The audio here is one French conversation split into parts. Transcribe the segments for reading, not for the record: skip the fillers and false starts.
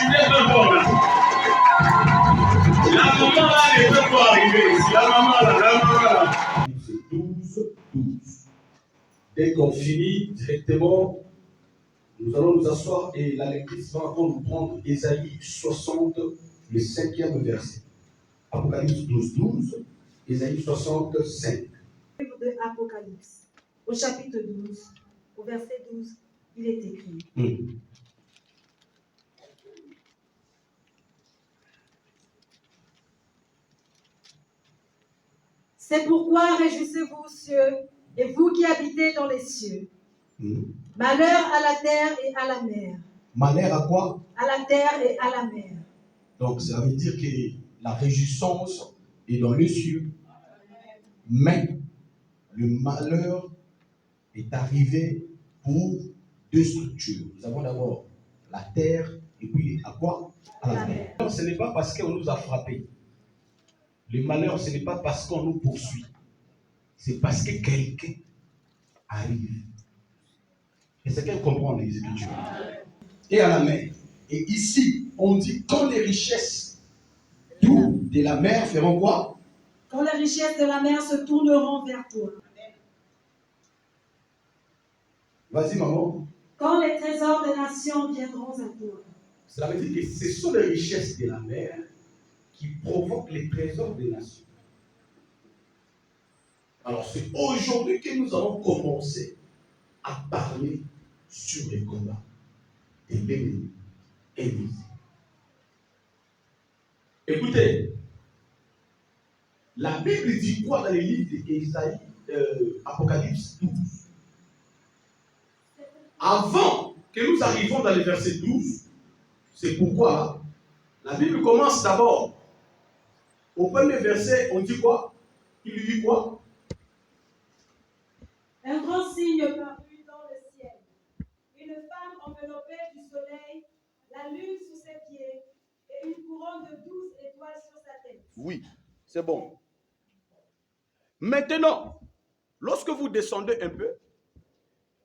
n'es pas encore là. La maman là n'est pas encore arrivée. La maman là. C'est 12. Dès qu'on finit directement, nous allons nous asseoir et la lectrice va encore nous prendre Ésaïe 60, le 5e verset. Apocalypse 12, Ésaïe 65. Livre de Apocalypse, au chapitre 12, au verset 12, il est écrit. C'est pourquoi réjouissez-vous, cieux, et vous qui habitez dans les cieux. Malheur à la terre et à la mer. Malheur à quoi? À la terre et à la mer. Donc ça veut dire que la réjouissance est dans les cieux. Mais le malheur est arrivé pour deux structures. Nous avons d'abord la terre et puis à quoi? À la mer. Ce n'est pas parce qu'on nous a frappés. Le malheur, ce n'est pas parce qu'on nous poursuit. C'est parce que quelqu'un arrive. Et c'est qu'elle comprend les Écritures. Et à la mer. Et ici, on dit quand les richesses de la mer feront quoi? Quand les richesses de la mer se tourneront vers toi. Vas-y, maman. Quand les trésors des nations viendront à toi. Cela veut dire que ce sont les richesses de la mer qui provoquent les trésors des nations. Alors, c'est aujourd'hui que nous allons commencer à parler sur les combats des l'ennemi invisible. Écoutez, la Bible dit quoi dans les livres d'Ésaïe, Apocalypse 12? Avant que nous arrivions dans le verset 12, c'est pourquoi la Bible commence d'abord. Au premier verset, on dit quoi? Il lui dit quoi? Un grand signe parut dans le ciel. Une femme enveloppée du soleil, la lune sous ses pieds et une couronne de 12 étoiles sur sa tête. Oui, c'est bon. Maintenant, lorsque vous descendez un peu,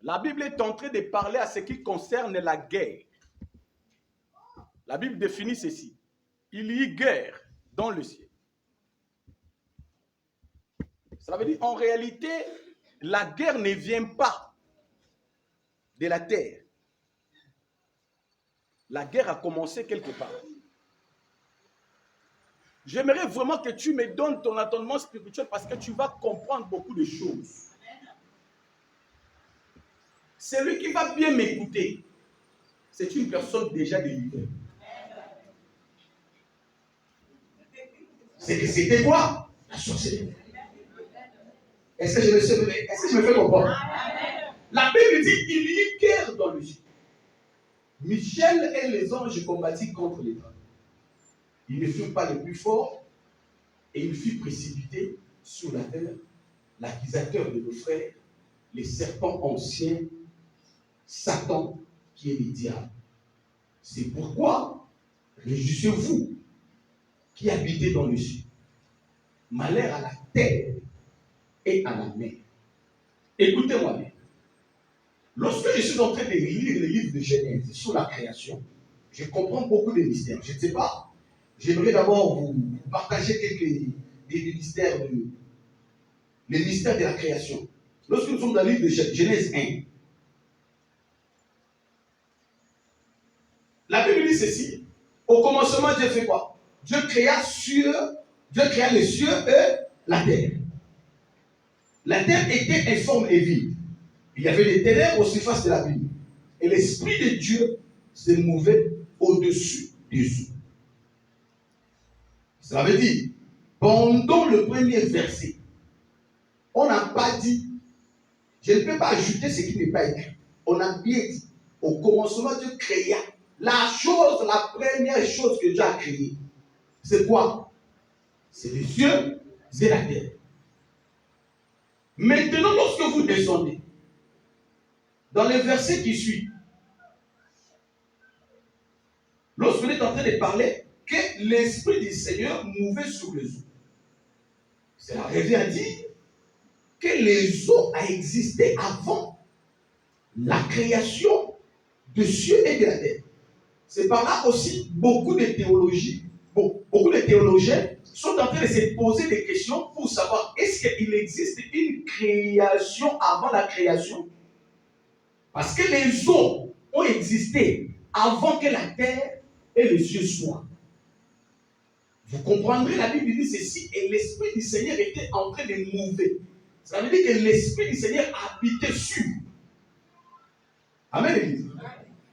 la Bible est en train de parler à ce qui concerne la guerre. La Bible définit ceci. Il y a guerre dans le ciel. Cela veut dire, en réalité, la guerre ne vient pas de la terre. La guerre a commencé quelque part. J'aimerais vraiment que tu me donnes ton entendement spirituel parce que tu vas comprendre beaucoup de choses. Celui qui va bien m'écouter, c'est une personne déjà délivrée. C'était quoi? La sorcellerie. Est-ce que je me fais comprendre? La Bible dit qu'il y eut guerre dans le ciel. Michel et les anges combattirent contre les drames. Ils ne furent pas les plus forts et ils furent précipités sur la terre, l'accusateur de nos frères, les serpents anciens, Satan qui est le diable. C'est pourquoi réjouissez-vous qui habitez dans le ciel. Malheur à la terre et à la mer. Écoutez-moi bien. Lorsque je suis en train de lire le livre de Genèse sur la création, je comprends beaucoup de mystères. Je ne sais pas. J'aimerais d'abord vous partager quelques des mystères les mystères de la création. Lorsque nous sommes dans le livre de Genèse 1, la Bible dit ceci. Au commencement, Dieu fait quoi? Dieu créa les cieux et la terre. La terre était informe et vide. Il y avait des ténèbres aux surfaces de la ville. Et l'Esprit de Dieu se mouvait au-dessus des eaux. Cela veut dire, pendant le premier verset, on n'a pas dit, je ne peux pas ajouter ce qui n'est pas écrit. On a bien dit, au commencement, Dieu créa. La première chose que Dieu a créée, c'est quoi? C'est les cieux et la terre. Maintenant, lorsque vous descendez, dans le verset qui suit, lorsque vous êtes en train de parler, que l'Esprit du Seigneur mouvait sur les eaux. Cela revient à dire que les eaux a existé avant la création des cieux et de la terre. C'est par là aussi beaucoup de théologiens sont en train de se poser des questions pour savoir est-ce qu'il existe une création avant la création? Parce que les eaux ont existé avant que la terre et les cieux soient. Vous comprendrez, la Bible dit ceci, et l'Esprit du Seigneur était en train de mouver. Ça veut dire que l'Esprit du Seigneur habitait sur. Amen, Église.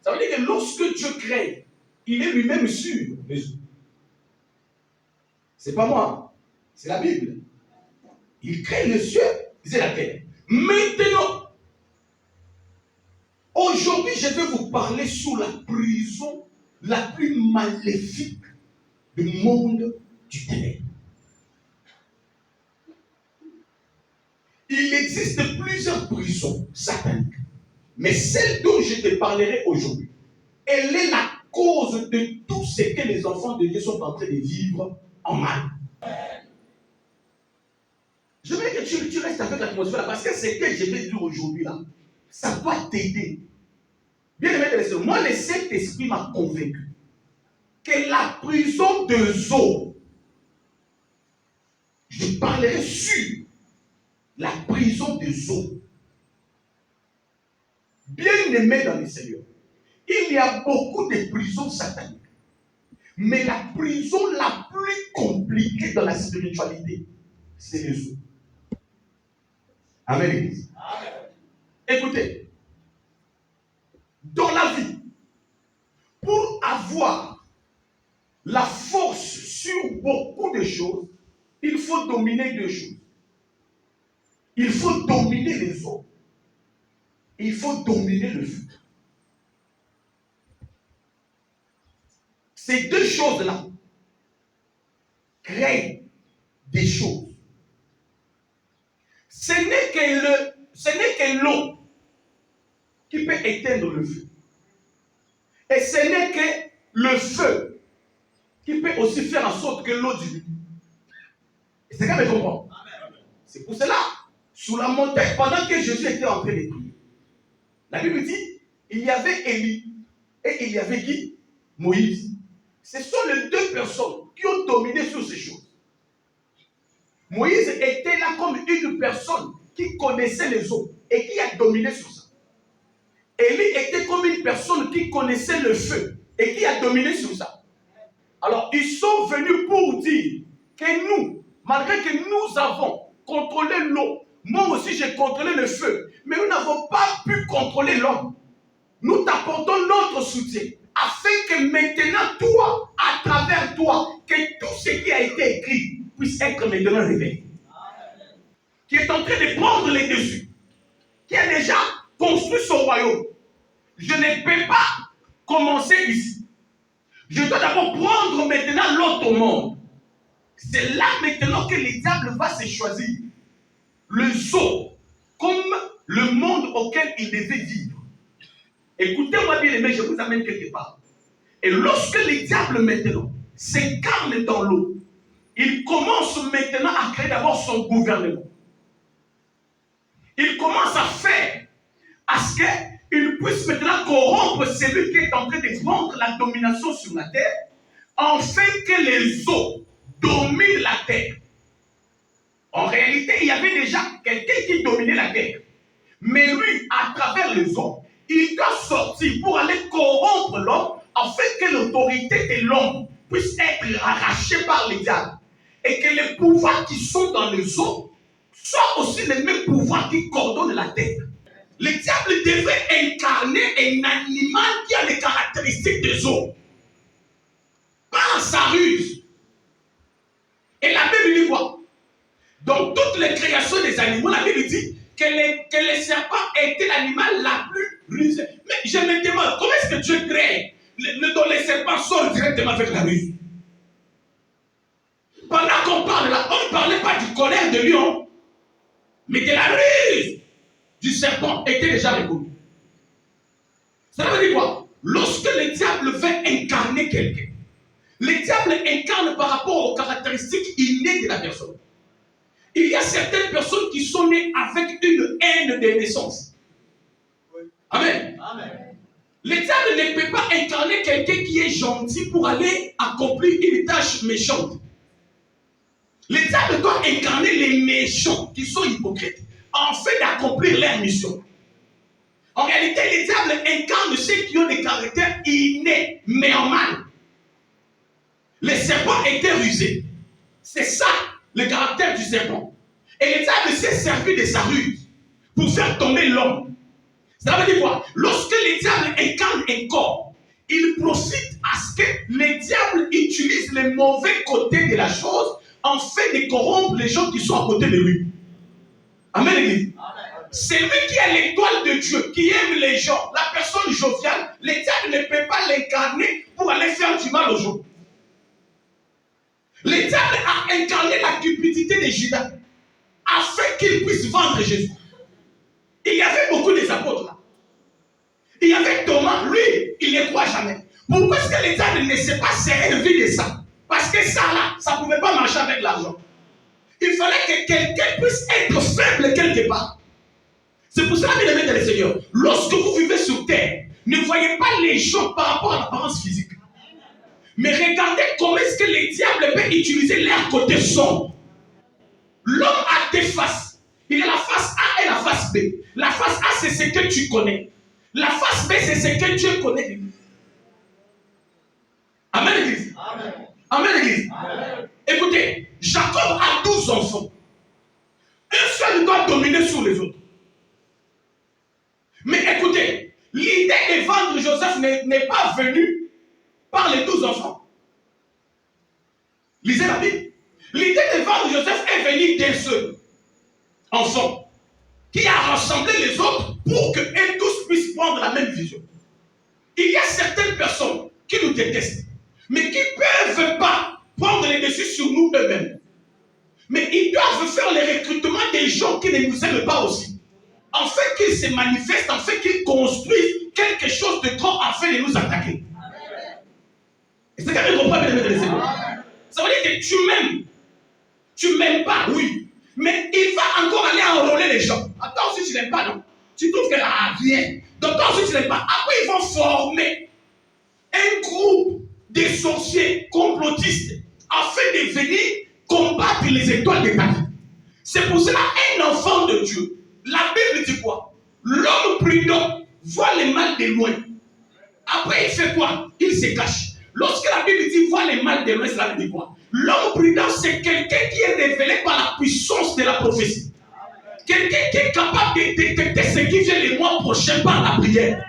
Ça veut dire que lorsque Dieu crée, il est lui-même sur les eaux. C'est pas moi, c'est la Bible. Il crée le ciel et la terre. Maintenant, aujourd'hui, je vais vous parler sur la prison la plus maléfique du monde du ténèbre. Il existe plusieurs prisons sataniques. Mais celle dont je te parlerai aujourd'hui, elle est la cause de tout ce que les enfants de Dieu sont en train de vivre en mal. Je veux que tu restes avec l'atmosphère parce que ce que je vais dire aujourd'hui là, ça doit t'aider. Bien aimé, moi le Saint-Esprit m'a convaincu que la prison de Zo, je parlerai sur la prison de Zo. Bien aimé dans le Seigneur, il y a beaucoup de prisons sataniques. Mais la prison la plus compliquée dans la spiritualité, c'est les eaux. Amen, Église. Écoutez, dans la vie, pour avoir la force sur beaucoup de choses, il faut dominer deux choses. Il faut dominer les eaux. Il faut dominer le feu. Ces deux choses-là créent des choses. Ce n'est que l'eau qui peut éteindre le feu. Et ce n'est que le feu qui peut aussi faire en sorte que l'eau diminue. Et c'est quand même comprendre. C'est pour cela, sous la montagne, pendant que Jésus était en train de prier, la Bible dit, il y avait Élie et il y avait qui? Moïse. Ce sont les deux personnes qui ont dominé sur ces choses. Moïse était là comme une personne qui connaissait les eaux et qui a dominé sur ça. Élie était comme une personne qui connaissait le feu et qui a dominé sur ça. Alors, ils sont venus pour dire que nous, malgré que nous avons contrôlé l'eau, moi aussi j'ai contrôlé le feu, mais nous n'avons pas pu contrôler l'homme. Nous t'apportons notre soutien afin que maintenant, toi, à travers toi, que tout ce qui a été écrit puisse être maintenant révélé. Qui est en train de prendre les dessus, qui a déjà construit son royaume. Je ne peux pas commencer ici. Je dois d'abord prendre maintenant l'autre monde. C'est là maintenant que le diable va se choisir le zoo comme le monde auquel il devait vivre. Écoutez-moi bien, aimés, je vous amène quelque part. Et lorsque le diable maintenant s'incarne dans l'eau, il commence maintenant à créer d'abord son gouvernement. Il commence à faire à ce qu'il puisse maintenant corrompre celui qui est en train de prendre la domination sur la terre, afin que les eaux dominent la terre. En réalité, il y avait déjà quelqu'un qui dominait la terre. Mais lui, à travers les eaux, il doit sortir pour aller corrompre l'homme, afin que l'autorité de l'homme puisse être arrachée par les diables. Et que les pouvoirs qui sont dans les eaux soient aussi les mêmes pouvoirs qui coordonnent la terre. Le diable devait incarner un animal qui a les caractéristiques des eaux. Par sa ruse. Et la Bible dit quoi? Dans toutes les créations des animaux, la Bible dit que les serpents étaient l'animal la plus rusé. Mais je me demande, comment est-ce que Dieu crée dont les serpents sortent directement avec la ruse? Pendant qu'on parle là, on ne parlait pas du colère de lion, mais de la ruse du serpent était déjà reconnue. Ça veut dire quoi? Lorsque le diable veut incarner quelqu'un, le diable incarne par rapport aux caractéristiques innées de la personne. Il y a certaines personnes qui sont nées avec une haine de naissance. Amen. Amen. Le diable ne peut pas incarner quelqu'un qui est gentil pour aller accomplir une tâche méchante. Le diable doit incarner les méchants qui sont hypocrites en fait d'accomplir leur mission. En réalité, le diable incarne ceux qui ont des caractères innés, mais en mal. Le serpent était rusé. C'est ça le caractère du serpent. Et le diable s'est servi de sa ruse pour faire tomber l'homme. Ça veut dire quoi? Lorsque le diable incarne un corps, il profite à ce que le diable utilise les mauvais côtés de la chose en fait de corrompre les gens qui sont à côté de lui. Amen, l'église. C'est lui qui est l'étoile de Dieu, qui aime les gens, la personne joviale. Le diable ne peut pas l'incarner pour aller faire du mal aux gens. Le diable a incarné la cupidité de Judas afin qu'il puisse vendre Jésus. Il y avait beaucoup des apôtres là. Il y avait Thomas, lui, il ne croit jamais. Pourquoi est-ce que le diable ne s'est pas servi de ça? Parce que ça là, ça ne pouvait pas marcher avec l'argent. Il fallait que quelqu'un puisse être faible quelque part. C'est pour cela, bien aimés dans le Seigneur, lorsque vous vivez sur terre, ne voyez pas les gens par rapport à l'apparence physique. Mais regardez comment est-ce que le diable peut utiliser leur côté sombre. L'homme a deux faces. Il y a la face A et la face B. La face A, c'est ce que tu connais. La face B, c'est ce que Dieu connaît. Amen, l'église. Amen. Amen, l'église. Amen. Écoutez, Jacob a 12 enfants. Un seul doit dominer sur les autres. Mais écoutez, l'idée de vendre Joseph n'est pas venue par les 12 enfants. Lisez la Bible. L'idée de vendre Joseph est venue d'un seul enfant qui a rassemblé les autres pour qu'eux tous puissent prendre la même vision. Il y a certaines personnes qui nous détestent, mais qui ne peuvent pas prendre les dessus sur nous eux-mêmes. Mais ils doivent faire le recrutement des gens qui ne nous aiment pas aussi. En fait qu'ils se manifestent, en fait qu'ils construisent quelque chose de grand afin de nous attaquer. Est-ce que quelqu'un comprend bien les Seigneur? Ça veut dire que tu m'aimes. Tu m'aimes pas, oui. Mais il va encore aller enrôler les gens. Attends, si tu n'aimes pas, non. Tu trouves qu'elle a rien. Donc, si tu n'aimes pas, après ils vont former un groupe de sorciers complotistes afin de venir combattre les étoiles de ta vie. C'est pour cela un enfant de Dieu. La Bible dit quoi? L'homme prudent voit le mal de loin. Après, il fait quoi? Il se cache. Lorsque la Bible dit voit le mal de loin, cela veut dire quoi? L'homme prudent, c'est quelqu'un qui est révélé par la puissance de la prophétie. Quelqu'un qui est capable de détecter ce qui vient le mois prochain par la prière.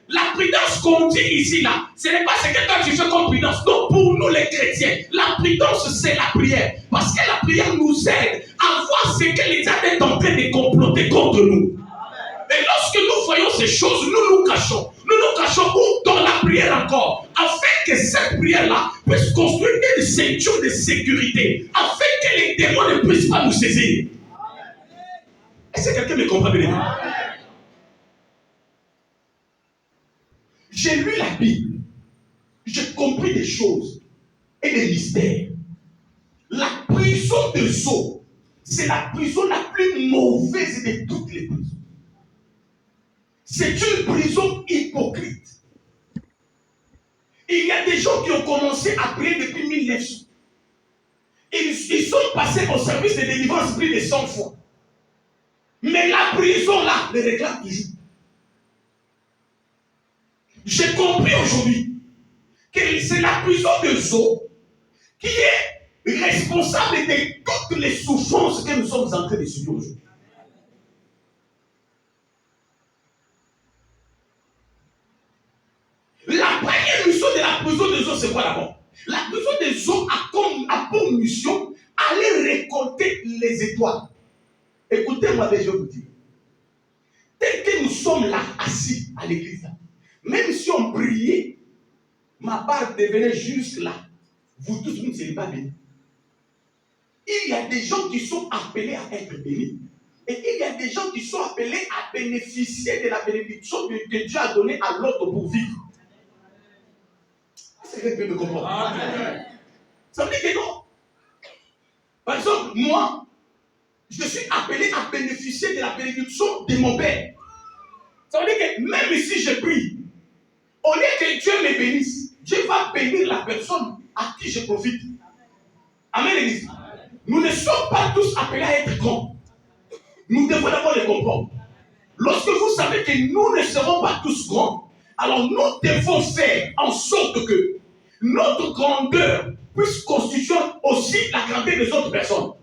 La prudence qu'on dit ici, là, ce n'est pas ce que toi tu fais comme prudence. Non, pour nous les chrétiens, la prudence, c'est la prière. Parce que la prière nous aide à voir ce que les diable est en train de comploter contre nous. Et lorsque nous voyons ces choses, nous nous cachons. Nous nous cachons où? Dans la prière encore. Afin que cette prière-là puisse construire une ceinture de sécurité. Afin que les démons ne puissent pas nous saisir. Est-ce que quelqu'un me comprend bien? J'ai lu la Bible. J'ai compris des choses et des mystères. La prison de Zo, c'est la prison la plus mauvaise de toutes les prisons. C'est une prison hypocrite. Il y a des gens qui ont commencé à prier depuis 1900. Ils sont passés au service de délivrance plus de 100 fois. Mais la prison là, les réclame toujours. J'ai compris aujourd'hui que c'est la prison de Zo qui est responsable de toutes les souffrances que nous sommes en train de subir aujourd'hui. La première mission de la prison de Zo, c'est quoi d'abord? La prison de Zo a pour mission aller récolter les étoiles. Écoutez-moi, je vais vous dire. Tel que nous sommes là, assis à l'église, là, même si on priait, ma barre devenait juste là. Vous tous, vous ne serez pas bénis. Il y a des gens qui sont appelés à être bénis. Et il y a des gens qui sont appelés à bénéficier de la bénédiction que Dieu a donnée à l'autre pour vivre. C'est ce que tu peux comprendre. Ça veut dire que non. Par exemple, moi, je suis appelé à bénéficier de la bénédiction de mon Père. Ça veut dire que même si je prie, au lieu que Dieu me bénisse, Dieu va bénir la personne à qui je profite. Amen, l'église. Nous ne sommes pas tous appelés à être grands. Nous devons d'abord les comprendre. Lorsque vous savez que nous ne serons pas tous grands, alors nous devons faire en sorte que notre grandeur puisse constituer aussi la grandeur des autres personnes.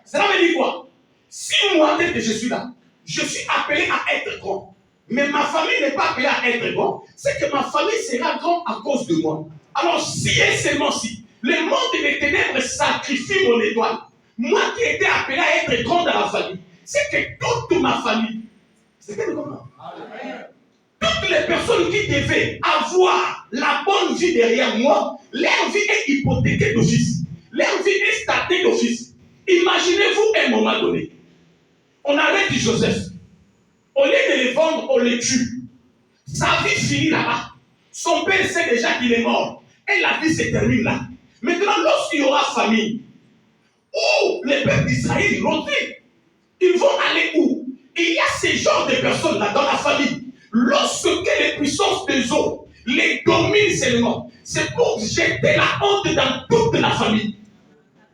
Cela veut dire quoi? Si moi, dès que je suis là, je suis appelé à être grand, mais ma famille n'est pas appelée à être grand, c'est que ma famille sera grande à cause de moi. Alors si et seulement si le monde des ténèbres sacrifie mon étoile, moi qui étais appelé à être grand dans la famille, c'est que toute ma famille, c'est que comment? Toutes les personnes qui devaient avoir la bonne vie derrière moi, leur vie est hypothéquée d'office. Leur vie est statée d'office. Imaginez-vous à un moment donné, on arrête Joseph. Au lieu de le vendre, on le tue. Sa vie finit là-bas. Son père sait déjà qu'il est mort. Et la vie se termine là. Maintenant, lorsqu'il y aura famine, où les peuples d'Israël vont aller? Ils vont aller où? Il y a ce genre de personnes là dans la famille. Lorsque les puissances des eaux les dominent seulement, c'est pour jeter la honte dans toute la famille.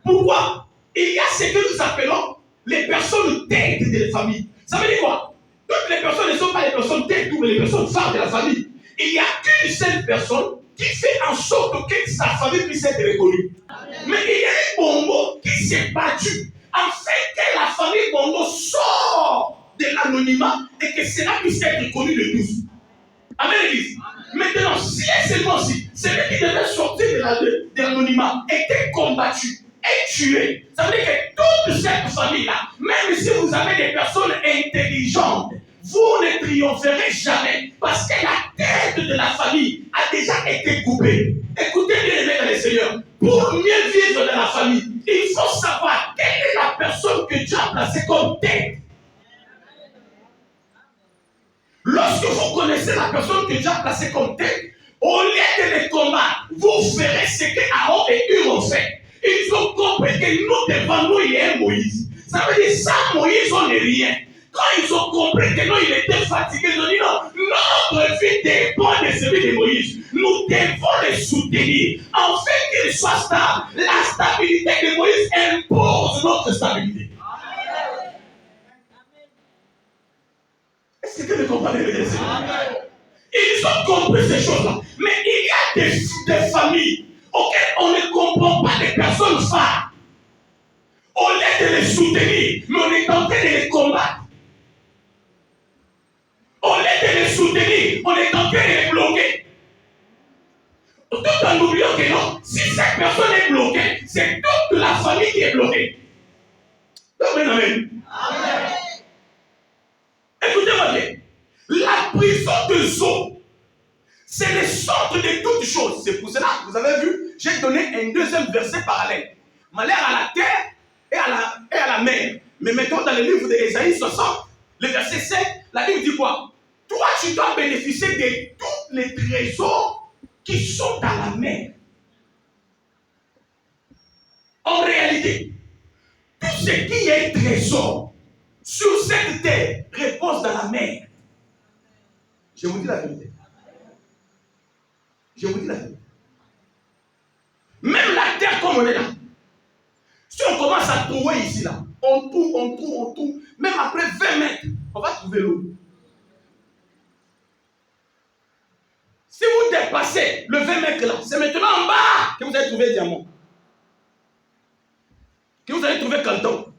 Pourquoi? Il y a ce que nous appelons les personnes têtes de la famille. Ça veut dire quoi? Toutes les personnes ne sont pas les personnes têtes ou les personnes phares de la famille. Il n'y a qu'une seule personne qui fait en sorte que sa famille puisse être reconnue. Mais il y a un Bongo qui s'est battu afin que la famille Bongo sorte de l'anonymat et que cela puisse être connu de tous. Amen, l'église. Maintenant, si et seulement si celui qui devait sortir de l'anonymat était combattu et tué, ça veut dire que toute cette famille-là, même si vous avez des personnes intelligentes, vous ne triompherez jamais parce que la tête de la famille a déjà été coupée. Écoutez bien les mecs dans les seigneurs. Pour mieux vivre dans la famille, il faut savoir quelle est la personne que Dieu a placée comme tête. Lorsque vous connaissez la personne que Dieu a placée comme tête, au lieu de les combattre, vous ferez ce que Aaron et Hur ont fait. Ils ont compris que nous, devant nous, il y a un Moïse. Ça veut dire sans Moïse, on n'est rien. Quand ils ont compris que non, il était fatigué, ils ont dit non, notre vie dépend de celui de Moïse. Nous devons le soutenir. Afin qu'il soit stable. La stabilité de Moïse impose notre stabilité. Est-ce que vous comprenez les Ils ont compris ces choses-là. Mais il y a des familles auxquelles on ne comprend pas les personnes phares. Au lieu de les soutenir, mais on est en train de les combattre. Au lieu de les soutenir, on est en train de les bloquer. Tout en oubliant que non, si cette personne est bloquée, c'est toute la famille qui est bloquée. Amen, amen. Amen. Écoutez-moi bien. La prison de Zo, c'est le centre de toutes choses. C'est pour cela que vous avez vu, j'ai donné un deuxième verset parallèle. Malheur à la terre et à la mer. Mais mettons dans le livre d'Ésaïe 60, le verset 7, la Bible dit quoi? Toi, tu dois bénéficier de tous les trésors qui sont dans la mer. En réalité, tout ce qui est trésor sur cette terre repose dans la mer. Je vous dis la vérité. Je vous dis la vérité. Même la terre comme on est là. Si on commence à trouver ici, là, on trouve. Même après 20 mètres, on va trouver l'eau. Si vous dépassez le 20 mètres là, c'est maintenant en bas que vous allez trouver diamant. Que vous allez trouver canton.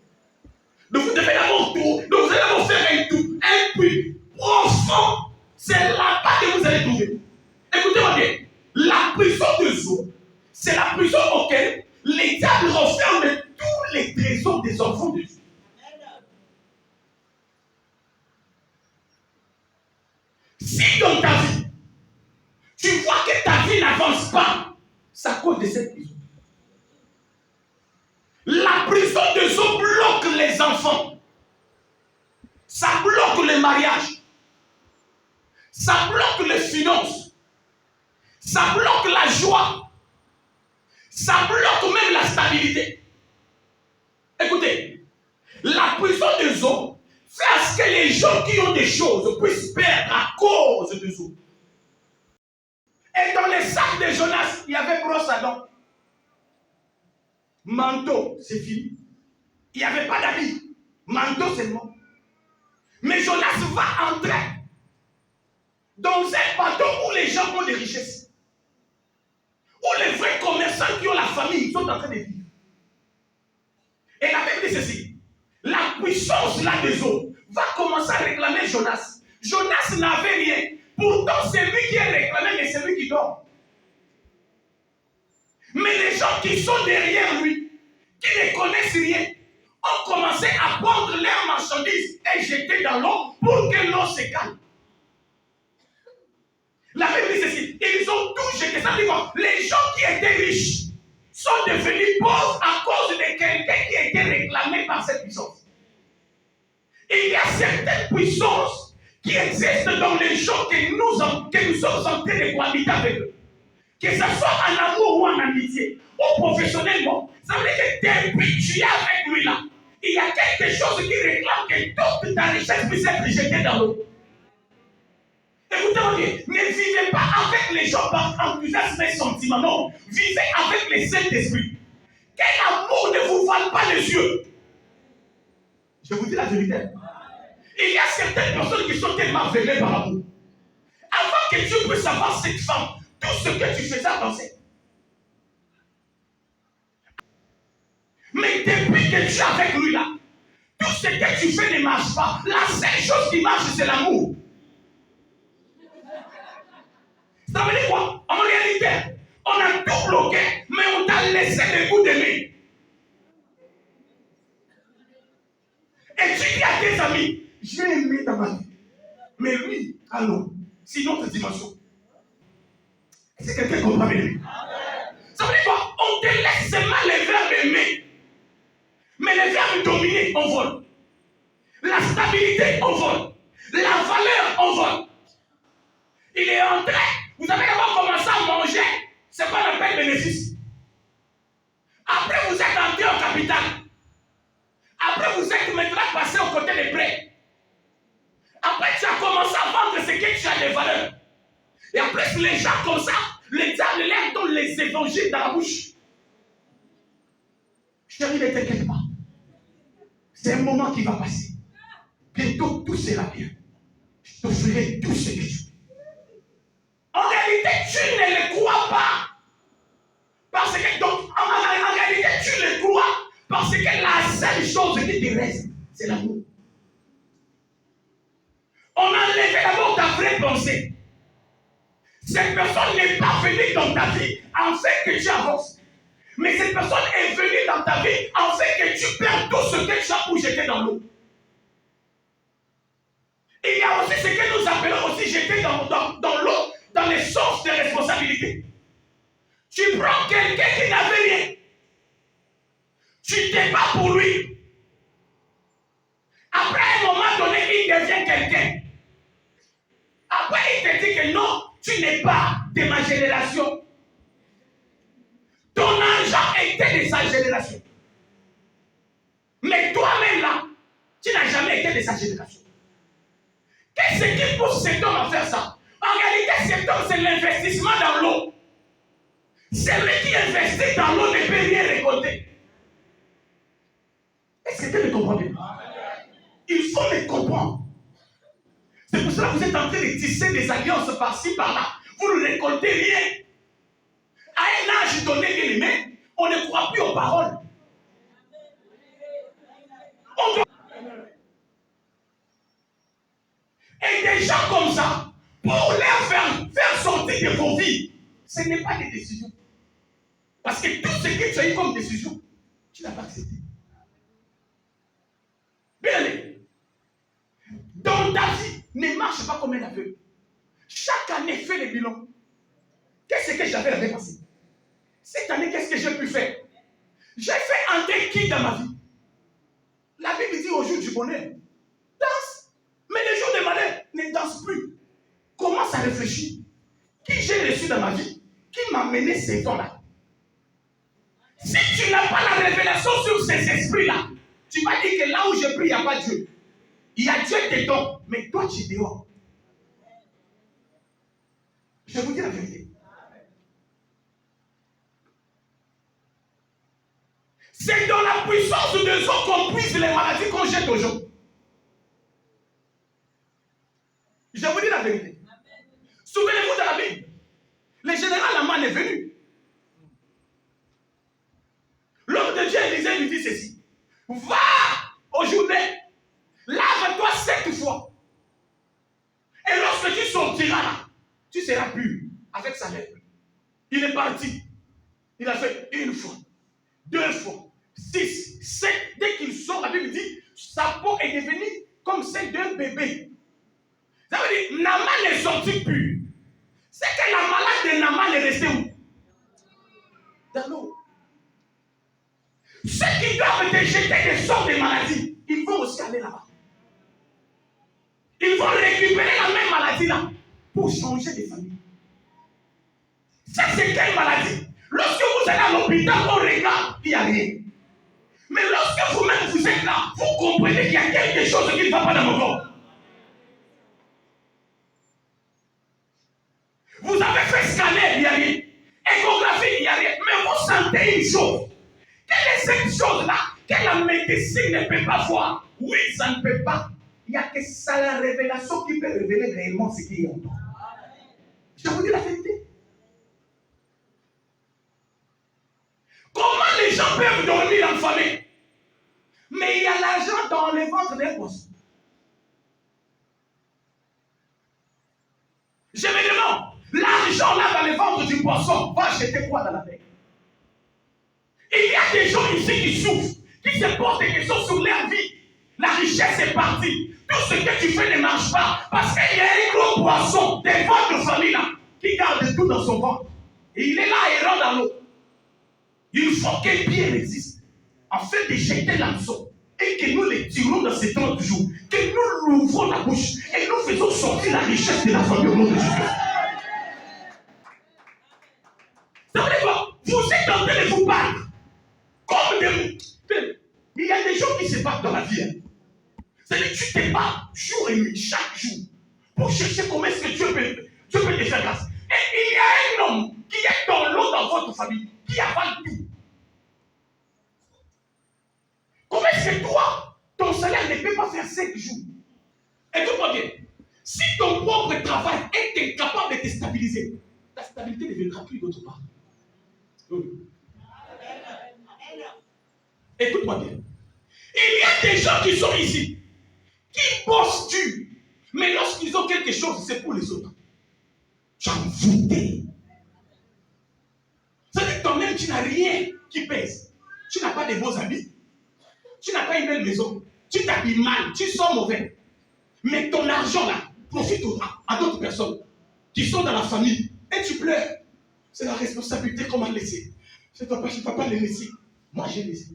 Donc vous devez d'abord tout. Donc vous allez d'abord faire un puits profond. C'est là-bas que vous allez trouver. Écoutez-moi bien. La prison de Zo, c'est la prison auquel les diables renferment tous les trésors des enfants de Dieu. Si dans ta vie, tu vois que ta vie n'avance pas, c'est à cause de cette prison. La prison de Zo bloque les enfants. Ça bloque le mariage. Ça bloque les finances. Ça bloque la joie. Ça bloque même la stabilité. Écoutez, la prison de Zo fait à ce que les gens qui ont des choses puissent perdre à cause de Zo. Et dans les sacs de Jonas, il y avait brosse à dents. Manteau, c'est fini. Il n'y avait pas d'habit. Manteau seulement. Mais Jonas va entrer dans un bateau où les gens ont des richesses. Où les vrais commerçants qui ont la famille sont en train de vivre. Et la Bible dit ceci. La puissance là des eaux va commencer à réclamer Jonas. Jonas n'avait rien. Pourtant, c'est lui qui est réclamé, mais c'est lui qui dort. Mais les gens qui sont derrière lui, qui ne connaissent rien, ont commencé à prendre leurs marchandises et jeter dans l'eau pour que l'eau se calme. La Bible dit ceci, ils ont tout jeté. Ça veut dire quoi? Les gens qui étaient riches sont devenus pauvres à cause de quelqu'un qui était réclamé par cette puissance. Et il y a certaines puissances qui existent dans les gens que nous sommes en train de cohabiter avec eux. Que ce soit en amour ou en amitié, ou professionnellement. Ça veut dire que depuis tu es avec lui là, il y a quelque chose qui réclame que toute ta richesse puisse être jetée dans l'eau. Écoutez-moi bien, ne vivez pas avec les gens par enthousiasme et sentiment, non. Vivez avec les Saint-Esprit. Quel amour ne vous vale pas les yeux. Je vous dis la vérité. Il y a certaines personnes qui sont tellement aveuglées par l'amour. Avant que Dieu puisse avoir cette femme, tout ce que tu faisais avancer. Mais depuis que tu es avec lui là, tout ce que tu fais ne marche pas. La seule chose qui marche, c'est l'amour. Ça veut dire quoi? En réalité, on a tout bloqué, mais on t'a laissé le goût d'aimer. Et tu dis à tes amis, j'ai aimé dans ma vie. Mais lui, alors, c'est une autre dimension. Est-ce que quelqu'un comprend bien? Ça veut dire quoi? On te laisse seulement les verbes aimer. Mais les verbes dominer, on vole. La stabilité, on vole. La valeur, on vole. Il est entré. Vous avez d'abord commencé à manger ce qu'on appelle bénéfice. Après, vous êtes entré au capital. Après, vous êtes maintenant passé aux côtés des prêts. Après, tu as commencé à vendre ce que tu as de valeur. Et après, les gens comme ça, les diables leur donnent les évangiles dans la bouche. Chérie, ne t'inquiète pas. C'est un moment qui va passer. Bientôt, tout sera bien. Je t'offrirai tout ce que tu veux. En réalité, tu ne le crois pas. Parce que, donc, en réalité, tu le crois. Parce que la seule chose qui te reste, c'est l'amour. On a enlevé d'abord ta vraie pensée. Cette personne n'est pas venue dans ta vie en fait que tu avances. Mais cette personne est venue dans ta vie en fait que tu perds tout ce que tu as pour jeter dans l'eau. Il y a aussi ce que nous appelons aussi jeter dans l'eau, dans les sources de responsabilité. Tu prends quelqu'un qui n'avait rien. Tu te bats pour lui. Après un moment donné, il devient quelqu'un. Après, il te dit que non, tu n'es pas de ma génération. Ton argent était de sa génération. Mais toi-même là, tu n'as jamais été de sa génération. Qu'est-ce qui pousse cet homme à faire ça? En réalité, cet homme, c'est l'investissement dans l'eau. Celui qui investit dans l'eau ne peut rien récolter. Est-ce que tu le comprends bien? Il faut le comprendre. C'est pour cela que vous êtes en train de tisser des alliances par-ci, par-là. Vous ne récoltez rien. À un âge donné, bien aimé, on ne croit plus aux paroles. Et des gens comme ça, pour leur faire sortir de vos vies, ce n'est pas des décisions. Parce que tout ce que tu as eu comme décision, tu n'as pas accepté. Bien allé. Dans ta vie, ne marche pas comme un aveugle. Chaque année, fais le bilan. Qu'est-ce que j'avais l'année passée? Cette année, qu'est-ce que j'ai pu faire? J'ai fait entrer qui dans ma vie? La Bible dit au jour du bonheur, danse. Mais les jours de malheur, ne danse plus. Commence à réfléchir. Qui j'ai reçu dans ma vie? Qui m'a mené ces temps-là? Si tu n'as pas la révélation sur ces esprits-là, tu vas dire que là où je prie, il n'y a pas Dieu. Il y a Dieu dedans, mais toi tu es dehors. Je vous dis la vérité. C'est dans la puissance de eaux qu'on puise les maladies qu'on jette aux gens. Je vous dis la vérité. Souvenez-vous de la Bible. Le général Aman est venu. L'homme de Dieu Élisée lui dit ceci. Va au Jourdain, lave-toi 7 fois. Et lorsque tu sortiras là, tu seras pur avec sa lèvre. Il est parti. Il a fait 1 fois, 2 fois, 6, 7. Dès qu'il sort, la Bible dit, sa peau est devenue comme celle d'un bébé. Ça veut dire, Naaman est sorti pur. C'est que la malade de Naaman est restée où? Dans l'eau. Ceux qui doivent te jeter des sortes de maladies, ils vont aussi aller là-bas. Ils vont récupérer la même maladie là pour changer de famille. Ça, c'est quelle maladie? Lorsque vous allez à l'hôpital, on regarde, il n'y a rien. Mais lorsque vous-même vous êtes là, vous comprenez qu'il y a quelque chose qui ne va pas dans mon corps. Vous avez fait scanner, il n'y a rien. Échographie, il n'y a rien. Mais vous sentez une chose. Quelle est cette chose-là que la médecine ne peut pas voir? Oui, ça ne peut pas. Il n'y a que ça, la révélation qui peut révéler réellement ce qu'il y a en toi. Je vous dis la vérité. Comment les gens peuvent dormir en famille? Mais il y a l'argent dans le ventre des poissons. Je me demande, l'argent là dans le ventre du poisson va acheter quoi dans la terre? Il y a des gens ici qui souffrent, qui se posent des questions sur leur vie. La richesse est partie. Tout ce que tu fais ne marche pas. Parce qu'il y a un gros poisson de votre famille là qui garde tout dans son ventre. Et il est là errant dans l'eau. Il faut que Pierre existe afin de jeter l'hameçon et que nous les tirons dans ces 30 jours. Que nous l'ouvrons la bouche et nous faisons sortir la richesse de la famille au nom de Jésus. Ça veut dire quoi? Vous êtes en train de vous battre. Comme des... Il y a des gens qui se battent dans la vie. Hein. C'est-à-dire que tu te bats jour et nuit, chaque jour, pour chercher comment est-ce que tu peux te faire grâce. Et il y a un homme qui est dans l'eau dans votre famille, qui avale tout. Comment est-ce que toi, ton salaire ne peut pas faire 5 jours? Écoute-moi bien. Si ton propre travail est incapable de te stabiliser, ta stabilité ne viendra plus d'autre part. Écoute-moi bien. Il y a des gens qui sont ici, qui bossent dur, mais lorsqu'ils ont quelque chose, c'est pour les autres. J'en voudrais. Ça veut dire que toi-même, tu n'as rien qui pèse. Tu n'as pas de beaux habits. Tu n'as pas une belle maison. Tu t'habilles mal. Tu sors mauvais. Mais ton argent là profite à d'autres personnes qui sont dans la famille. Et tu pleures. C'est la responsabilité qu'on m'a laissée. Je ne dois pas les laisser. Moi, j'ai laissé.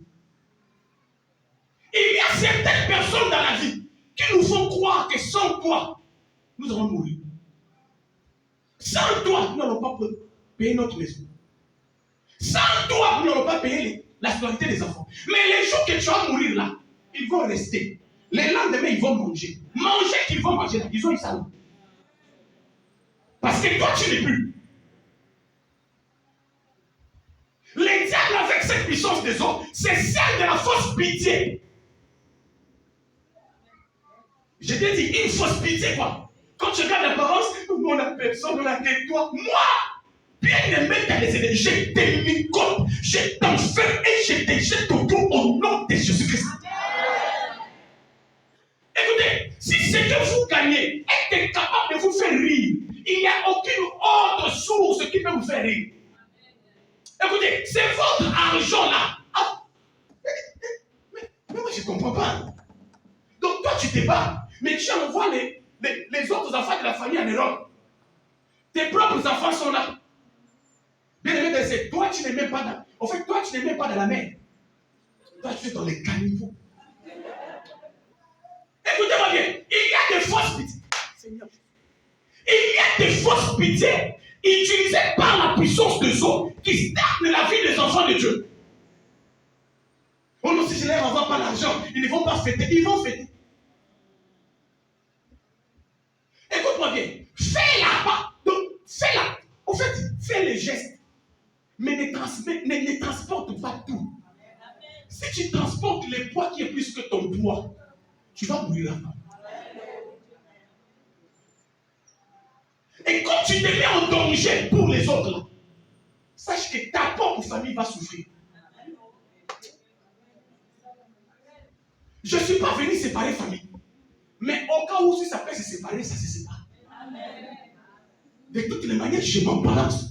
Il y a certaines personnes dans la vie qui nous font croire que sans toi, nous allons mourir. Sans toi, nous n'allons pas payer notre maison. Sans toi, nous n'allons pas payer la scolarité des enfants. Mais les jours que tu vas mourir là, ils vont rester. Les lendemains, ils vont manger. Manger qu'ils vont manger là, ils ont eu ça. Parce que toi, tu n'es plus. Les diables avec cette puissance des hommes, c'est celle de la fausse pitié. Je t'ai dit, une fausse pitié, quoi. Quand tu regardes l'apparence, on a personne, on a que toi. Moi, bien aimé, je te m'écoute, je t'enferme et je te jette au dos au nom de Jésus-Christ. Écoutez, si ce que vous gagnez est capable de vous faire rire, il n'y a aucune autre source qui peut vous faire rire. Écoutez, c'est votre argent là. Ah. Mais moi, je ne comprends pas. Donc toi, tu te bats. Mais tu envoies les autres enfants de la famille en Europe. Tes propres enfants sont là. Bien aimé, toi, tu n'es même pas dans. En fait, toi, tu n'es même pas dans la mer. Toi, tu es dans les caniveaux. Écoutez-moi bien. Il y a des fausses pitiés. Seigneur. Il y a des fausses pitiés utilisées par la puissance de Dieu qui stagnent la vie des enfants de Dieu. Oh non, si je leur envoie pas l'argent, ils ne vont pas fêter. Ils vont fêter. Écoute-moi bien, fais-la. Donc, fais-la. En fait, fais les gestes. Mais ne transporte pas tout. Si tu transportes le poids qui est plus que ton poids, tu vas mourir avant. Et quand tu te mets en danger pour les autres, là, sache que ta propre famille va souffrir. Je ne suis pas venu séparer famille. Mais au cas où si ça peut se séparer, ça se sépare. De toutes les manières, je m'en balance.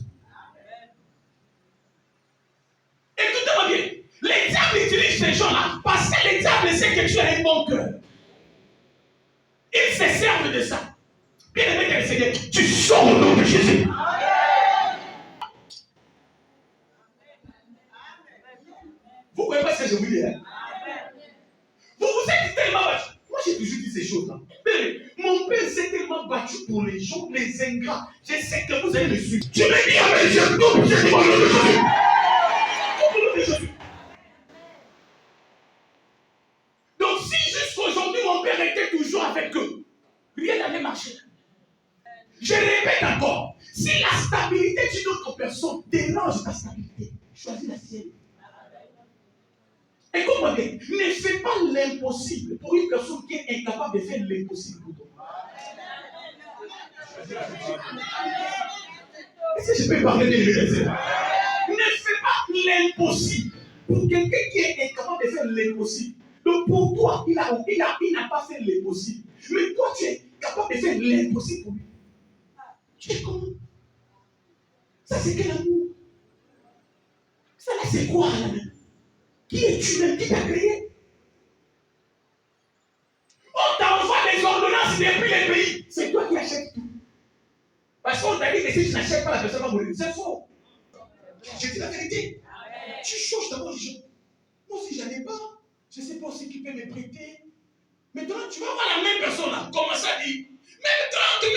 Écoutez-moi bien. Les diables utilisent ces gens-là parce que les diables sait que tu as un bon cœur. Ils se servent de ça. Bien aimé que le Seigneur, tu sors au nom de Jésus. Vous voyez pas ce que je vous dis, hein? Vous vous êtes tellement battu. Moi, j'ai toujours dit ces choses-là. Mon père s'est tellement battu pour les gens, les ingrats. Je sais que vous allez le suivre. Tu me dis, mais je coupe, je dis, au nom de Jésus. Au nom de Jésus. Donc, si jusqu'aujourd'hui, mon père était toujours avec eux, rien n'allait marcher. Je répète encore, si la stabilité d'une autre personne dérange ta stabilité, choisis la sienne. Écoute-moi bien, ne fais pas l'impossible pour une personne qui est incapable de faire l'impossible pour toi. Est-ce que je peux parler de l'université? Ne fais pas l'impossible pour quelqu'un qui est incapable de faire l'impossible. Donc pour toi, il n'a pas fait l'impossible. Mais toi, tu es capable de faire l'impossible pour lui. Tu es comment? Ça, c'est quel amour? Ça, là, c'est quoi, là? Qui es-tu même qui t'a créé? On t'envoie des ordonnances depuis les pays. C'est toi qui achètes tout. Parce qu'on t'a dit que si tu n'achètes pas, la personne va mourir. C'est faux. Je dis la vérité. Tu changes d'abord les gens. Moi, si j'en ai pas, je ne sais pas aussi qui peut me prêter. Maintenant, tu vas voir la même personne là. Commence à dire, même 30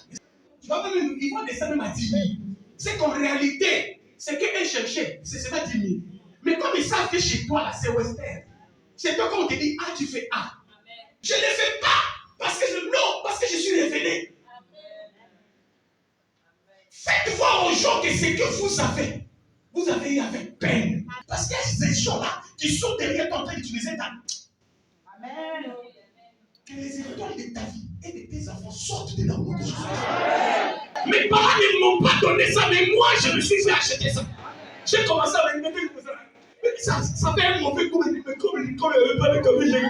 000. Tu vas même, ils vont descendre même à 10 000. C'est qu'en réalité, ce qu'eux cherchaient, c'est pas 10 000. Mais comme ils savent que chez toi, là, c'est western. C'est toi quand on te dit, ah, tu fais A. Je ne le fais pas parce que je suis révélé. Faites voir aux gens que ce que vous avez eu avec peine. Parce qu'il y a ces gens-là qui sont derrière toi en train d'utiliser ta... Amen. Que les étoiles de ta vie et de tes enfants sortent de l'amour de Jésus. Mes parents ne m'ont pas donné ça, mais moi, je me suis fait acheter ça. J'ai commencé avec mes filles. Ça fait un mauvais coup, mais comme il n'y avait pas de café, j'ai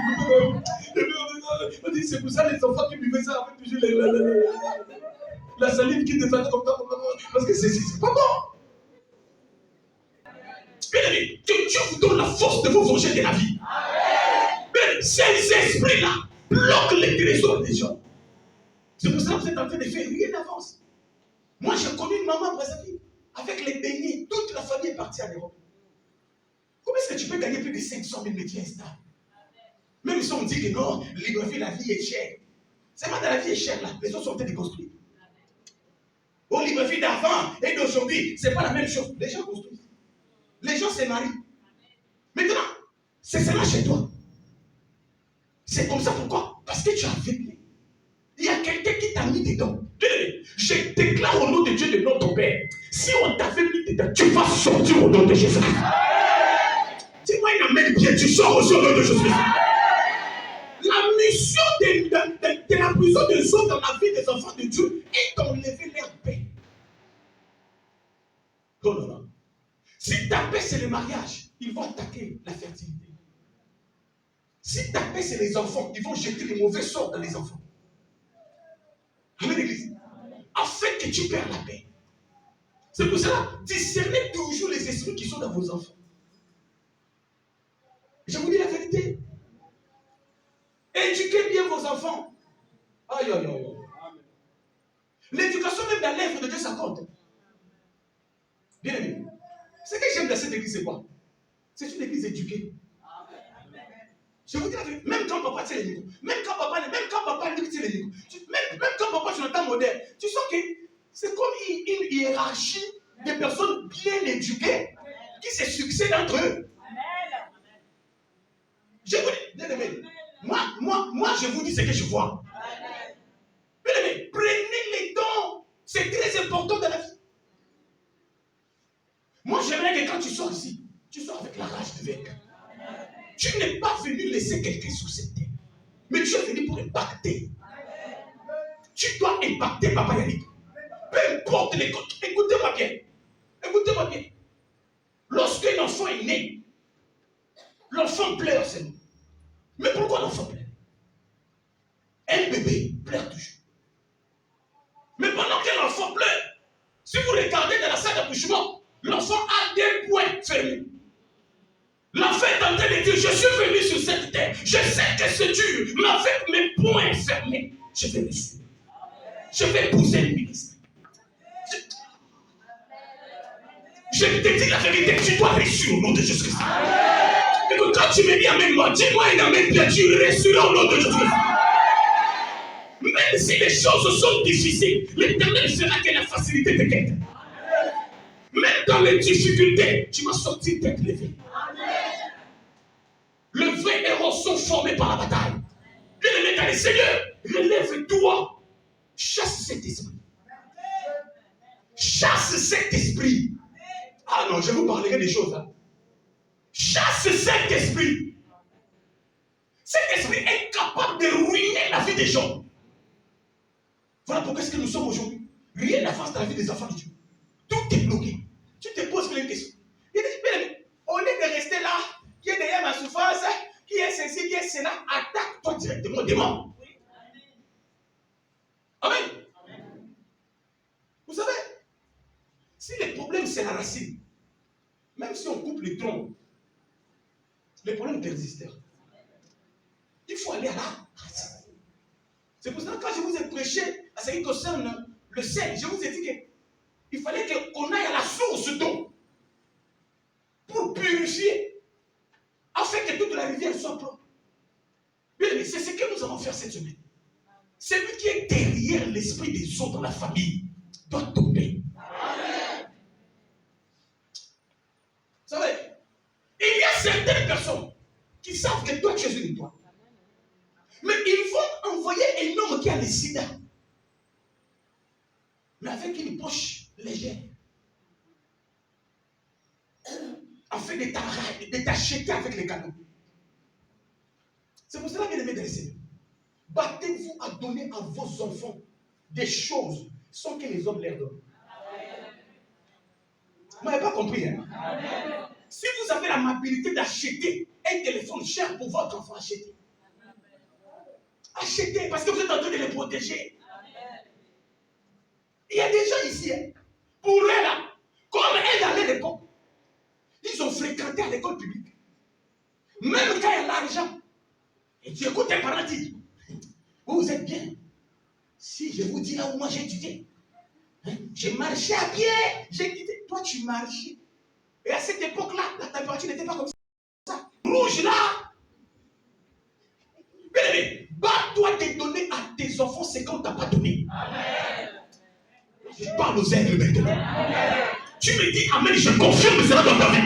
écouté. C'est pour ça les enfants qui buvaient ça avaient toujours la salive qui descendait comme ça. Parce que c'est pas bon. Bien aimé, que Dieu vous donne la force de vous venger de la vie. Mais ces esprits-là bloquent les trésors des gens. C'est pour ça que vous êtes en train de faire rien d'avance. Moi, j'ai connu une maman à Brazzaville. Avec les beignets, toute la famille est partie en Europe. Comment est-ce que tu peux gagner plus de 500 000 métiers instables? Même si on dit que non, Libreville, la vie est chère. C'est pas dans la vie est chère là, les autres sont en train de construire. Au Libreville d'avant et d'aujourd'hui, c'est pas la même chose. Les gens construisent. Les gens se marient. Maintenant, c'est cela chez toi. C'est comme ça, pourquoi? Parce que tu as vécu. Il y a quelqu'un qui t'a mis dedans. Je déclare au nom de Dieu de notre Père. Si on t'avait mis dedans, tu vas sortir au nom de Jésus. Dis-moi une amène bien, tu sors au nom de Jésus. La mission de la prison des autres dans la vie des enfants de Dieu est d'enlever leur paix. Non, non, non. Si ta paix c'est le mariage, ils vont attaquer la fertilité. Si ta paix c'est les enfants, ils vont jeter les mauvais sorts dans les enfants. Amen, l'église. Afin que tu perds la paix. C'est pour cela, discernez toujours les esprits qui sont dans vos enfants. Je vous dis la vérité. Éduquez bien vos enfants. Aïe, aïe, aïe. L'éducation même dans l'œuvre de Dieu, ça compte. Bien aimé. Ce que j'aime dans cette église, c'est quoi? C'est une église éduquée. Je vous dis la vérité. Même quand papa tient les micros, même quand papa tient les micros, même quand papa sur le temps moderne, tu sens que c'est comme une hiérarchie de personnes bien éduquées qui se succèdent entre eux. Je vous dis, bien aimé, moi, je vous dis ce que je vois. Bien aimé, prenez les dons. C'est très important dans la vie. Moi, j'aimerais que quand tu sors ici, tu sors avec la rage de vaincre. Tu n'es pas venu laisser quelqu'un sur cette terre. Mais tu es venu pour impacter. Tu dois impacter, Papa Yannick. Peu importe les côtés. Écoutez-moi bien. Écoutez-moi bien. Lorsqu'un enfant est né, l'enfant pleure, c'est nous. Mais pourquoi l'enfant pleure? Un bébé pleure toujours. Mais pendant que l'enfant pleure, si vous regardez dans la salle d'accouchement, l'enfant a des poings fermés. L'enfant est en train de dire, je suis venu sur cette terre, je sais que c'est dur, mais avec mes poings fermés, je vais réussir. Je vais épouser le ministre. Je te dis la vérité, tu dois réussir au nom de Jésus-Christ. Et que quand tu me dis amen, moi, dis-moi un amen, bien tu réussiras au nom de Jésus-Christ. Même si les choses sont difficiles, l'Éternel fera que la facilité te guette. Même dans les difficultés, tu vas sortir tête levée. Le vrai héros sont formés par la bataille. Bien-aimé dans le Seigneur, relève-toi. Chasse cet esprit. Chasse cet esprit. Ah non, je vous parlerai des choses. Hein. Chasse cet esprit. Cet esprit est capable de ruiner la vie des gens. Voilà pourquoi est-ce que nous sommes aujourd'hui. Rien n'avance dans la vie des enfants de Dieu. Tout est bloqué. Tu te poses plein de questions. Il dit, au lieu de rester là, qui est derrière ma souffrance, qui est ceci, qui est cela, attaque-toi directement au démon. Amen. Vous savez, si le problème c'est la racine, même si on coupe les troncs, les problèmes persistent. Il faut aller à la racine. C'est pour ça que quand je vous ai prêché à ce qui concerne le sel, je vous ai dit qu'il fallait qu'on aille à la source d'eau pour purifier, afin que toute la rivière soit propre. Bien, mais c'est ce que nous allons faire cette semaine. Celui qui est derrière l'esprit des autres dans la famille doit tomber. Amen. Vous savez, il y a certaines personnes qui savent que toi tu es une étoile. Mais ils vont envoyer un homme qui a le sida, mais avec une poche légère, afin de t'acheter avec les cadeaux. C'est pour cela que les médecins, battez-vous à donner à vos enfants des choses sans que les hommes leur donnent. Vous n'avez pas compris, hein? Amen. Si vous avez l'amabilité d'acheter un téléphone cher pour votre enfant, achetez. Achetez, parce que vous êtes en train de les protéger. Amen. Il y a des gens ici, hein, pour eux là, comme elles allaient à l'école, ils ont fréquenté à l'école publique. Même quand il y a l'argent, et tu écoutes tes parents dire, vous êtes bien. Si je vous dis là où moi j'ai étudié, hein, j'ai marché à pied, j'ai quitté. Toi tu marchais. Et à cette époque-là, la température n'était pas comme ça. Rouge là. Bien, bats-toi de donner à tes enfants ce qu'on ne t'a pas donné. Amen. Je parle aux aigles maintenant. Amen. Tu me dis amen, je confirme cela dans ta vie.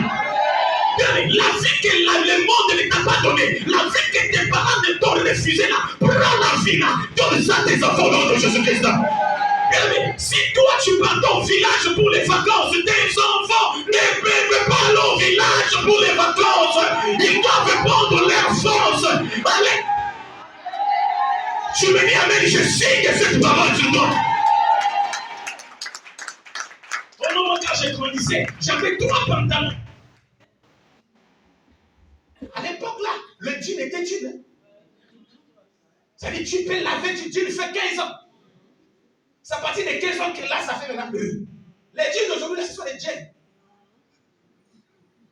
Bien, la vie que le monde ne t'a pas donnée, la vie que tes parents ne t'ont refusée là, prends la vie là, donne ça à tes enfants au nom de Jésus-Christ. Bien, si toi tu pars au village pour les vacances, tes enfants ne peuvent pas aller au village pour les vacances. Ils doivent prendre leur force. Allez. Tu me dis amen, je signe cette parole sur toi. Au moment quand je grandissais, j'avais 3 pantalons. À l'époque là, le jean était jean. Ça dit, tu peux laver du jean, il fait 15 ans. C'est à partir de 15 ans que là, ça fait maintenant. Les jeans d'aujourd'hui, ce sont des jeans.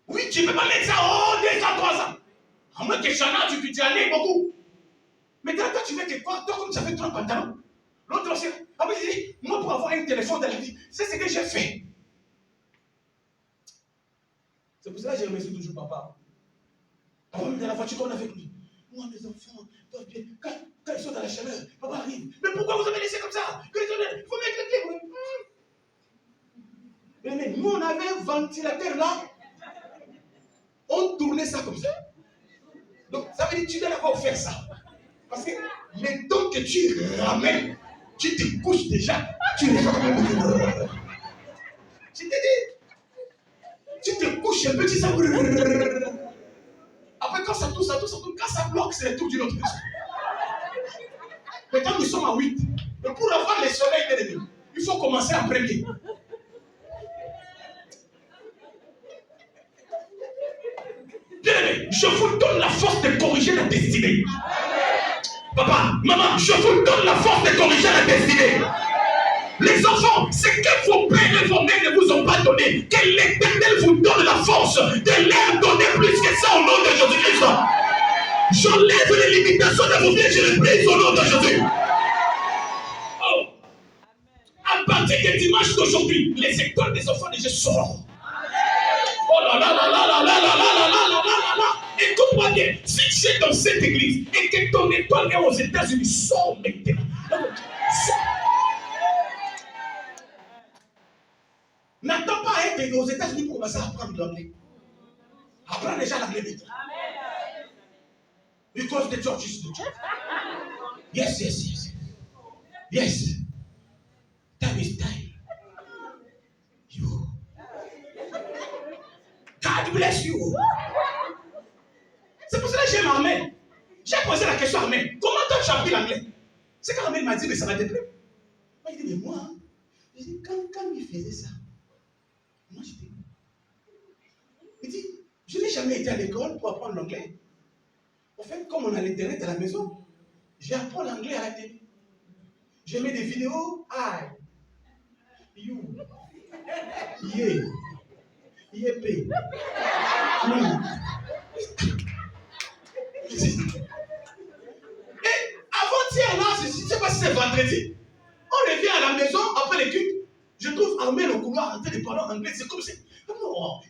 Oui, tu ne peux pas mettre ça, 2 ans, 3 ans. À moins que Chana, tu allais beaucoup. Mais quand tu veux que toi, comme tu avais 3 pantalons, l'autre aussi, après il dit, moi pour avoir un téléphone dans la vie, c'est ce que j'ai fait. C'est pour ça que je remercie toujours papa. Papa, même dans la voiture qu'on a avec lui. Moi, mes enfants doivent bien. Quand ils sont dans la chaleur, papa arrive. Mais pourquoi vous avez laissé comme ça? Il faut mettre le clé. Mais nous, on avait un ventilateur là. On tournait ça comme ça. Donc, ça veut dire que tu dois d'abord faire ça. Parce que le temps que tu ramènes, tu te couches déjà. Tu te dis, tu te couches un petit ça. Après, quand ça quand ça bloque, c'est le tour d'une autre chose. Mais quand nous sommes à 8, pour avoir le soleil de l'ennemi, il faut commencer en premier. Bien-aimé, je vous donne la force de corriger la destinée. Papa, maman, je vous donne la force de corriger la destinée. Les enfants, ce que vos pères et vos mères ne vous ont pas donné, que l'Éternel vous donne la force de leur donner plus que ça au nom de Jésus-Christ. J'enlève les limitations de vos vies, je les brise au nom de Jésus. Oh. À partir du dimanche d'aujourd'hui, les écoles des enfants de Jésus sortent. Oh là là là là là là là là là là là là. Écoute-moi bien, si tu es dans cette église et que ton école est aux États-Unis, sors maintenant. N'attends pas à être aux États-Unis pour commencer à apprendre l'anglais. Apprends déjà l'anglais maintenant. Because the church is the church. Yes, yes, yes. Yes. Time is time. You. God bless you. C'est pour cela que j'aime Armel. J'ai posé la question à Armel. Comment toi tu as appris l'anglais? C'est qu'Armel m'a dit, mais ça m'a déplu. Moi, il dit, mais moi, je dis, quand il faisait ça, moi j'étais. Il dit, je n'ai jamais été à l'école pour apprendre l'anglais. En fait, comme on a l'internet à la maison, j'apprends l'anglais à la télé. Je mets des vidéos, I, you, yeah, yépé, me. Et avant-hier, là, je ne sais pas si c'est vendredi, on revient à la maison après l'étude. Je trouve Armel au couloir en train de parler anglais. C'est comme si. Oh,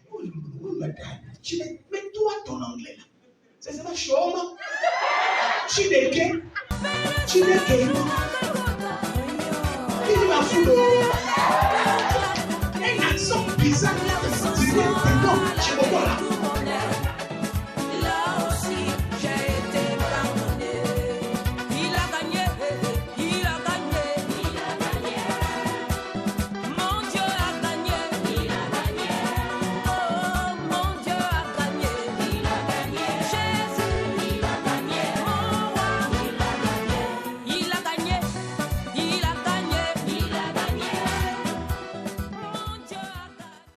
mais toi, ton anglais là, c'est pas chaud, man. Chideke. Il m'a foutu. Un accent bizarre.